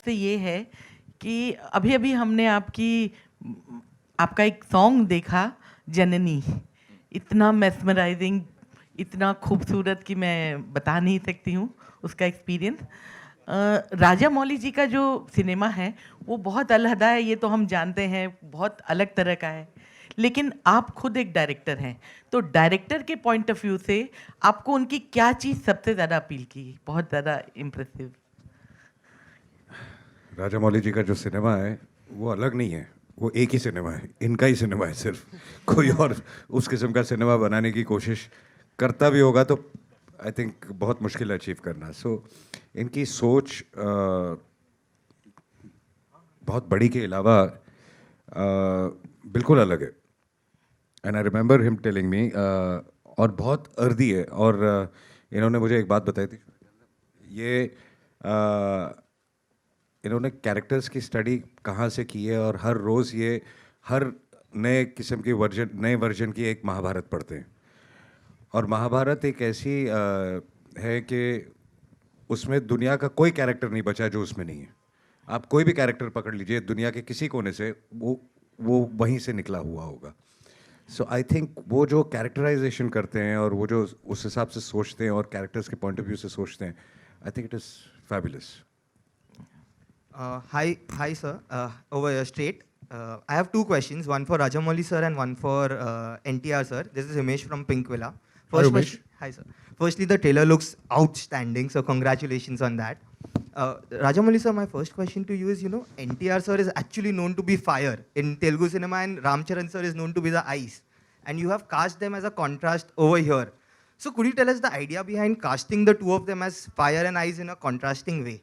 से ये है कि अभी अभी हमने आपका एक सॉन्ग देखा, जननी, इतना मेस्मराइजिंग, इतना खूबसूरत कि मैं बता नहीं सकती हूँ उसका एक्सपीरियंस। राजा मौली जी का जो सिनेमा है वो बहुत अलहदा है, ये तो हम जानते हैं, बहुत अलग तरह का है। लेकिन आप खुद एक डायरेक्टर हैं, तो डायरेक्टर के पॉइंट ऑफ व्यू से आपको उनकी क्या चीज़ सबसे ज़्यादा अपील की, बहुत ज़्यादा इम्प्रेसिव? राजा मौली जी का जो सिनेमा है वो अलग नहीं है, वो एक ही सिनेमा है, इनका ही सिनेमा है। सिर्फ कोई और उस किस्म का सिनेमा बनाने की कोशिश करता भी होगा तो आई थिंक बहुत मुश्किल है अचीव करना। सो इनकी सोच बहुत बड़ी के अलावा बिल्कुल अलग है। And I remember him telling me, और बहुत अर्दी है। और इन्होंने मुझे एक बात बताई थी, ये इन्होंने कैरेक्टर्स की स्टडी कहाँ से की है, और हर रोज़ ये हर नए किस्म के नए वर्जन की एक महाभारत पढ़ते हैं। और महाभारत एक ऐसी है कि उसमें दुनिया का कोई कैरेक्टर नहीं बचा जो उसमें नहीं है। आप कोई भी कैरेक्टर पकड़ लीजिए दुनिया के किसी कोने से, वो वहीं से निकला हुआ होगा। सो आई थिंक वो जो कैरेक्टराइजेशन करते हैं और वो जो उस हिसाब से सोचते हैं और कैरेक्टर्स के पॉइंट ऑफ व्यू से सोचते हैं, I think it is fabulous. Hi, sir. Over here, straight. I have two questions, one for Rajamouli sir and one for NTR sir. This is Himesh from Pink Villa. Hi, sir. Firstly, the trailer looks outstanding, so congratulations on that. Rajamouli sir, my first question to you is, NTR sir is actually known to be fire in Telugu cinema, and Ramcharan sir is known to be the ice. And you have cast them as a contrast over here. So could you tell us the idea behind casting the two of them as fire and ice in a contrasting way?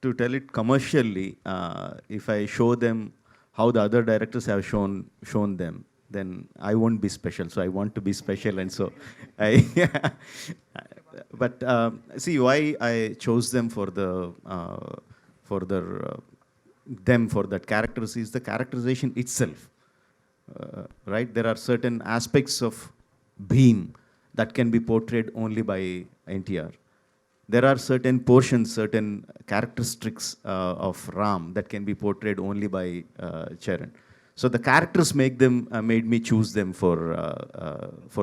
To tell it commercially, if I show them how the other directors have shown them, then I won't be special. So I want to be special, and so I. But see why I chose them for that characters is the characterization itself, right? There are certain aspects of Bhim that can be portrayed only by NTR. There are certain portions, certain characteristics of Ram that can be portrayed only by Charan. So the characters made me choose them for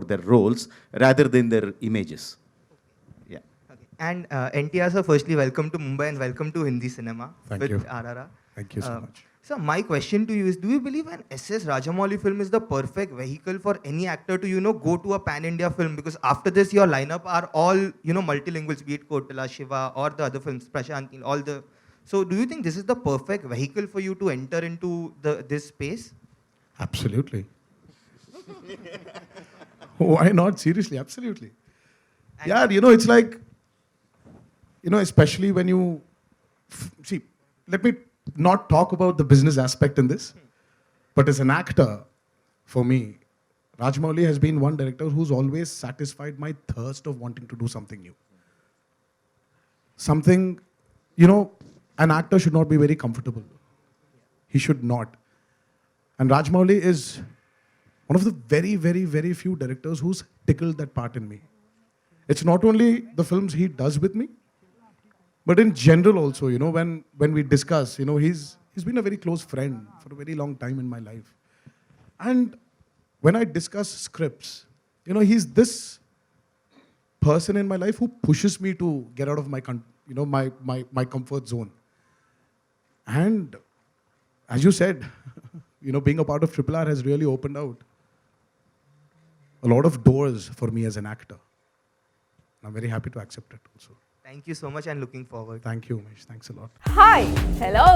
their roles rather than their images. Yeah. Okay. And NTR sir, firstly, welcome to Mumbai and welcome to Hindi cinema. Thank with you. RRR. Thank you so much. So my question to you is, do you believe an SS Rajamouli film is the perfect vehicle for any actor to, go to a pan-India film? Because after this, your lineup are all, multilinguals, be it Kotala, Shiva, or the other films, Prashant, all the... So do you think this is the perfect vehicle for you to enter into this space? Absolutely. Why not? Seriously, absolutely. Yeah, it's like, especially when you... See, let me not talk about the business aspect in this, but as an actor, for me, Rajamouli has been one director who's always satisfied my thirst of wanting to do something new. Something, an actor should not be very comfortable. He should not. And Rajamouli is one of the very, very, very few directors who's tickled that part in me. It's not only the films he does with me, but in general also, when we discuss, he's been a very close friend for a very long time in my life. And when I discuss scripts, he's this person in my life who pushes me to get out of my comfort zone. And as you said, being a part of RRR has really opened out a lot of doors for me as an actor. I'm very happy to accept it also. Thank you so much and looking forward. Thank you, Umesh. Thanks a lot. Hi hello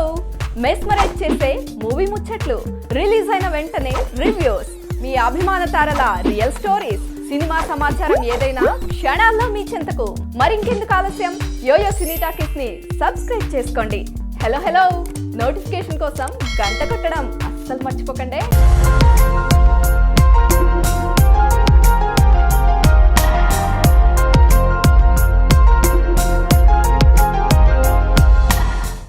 mesmerize చేసే movie ముచ్చట్లు, release అయిన వెంటనే reviews, మీ అభిమాన తారల real stories, cinema సమాచారం ఏదైనా క్షణాల్లో మీ చెంతకు. మరింకెందుకు ఆలస్యం, యోయో సినీ టాకీస్ ని సబ్స్క్రైబ్ చేసుకోండి. హలో నోటిఫికేషన్ కోసం గంట కొట్టడం అస్సలు మర్చిపోకండి.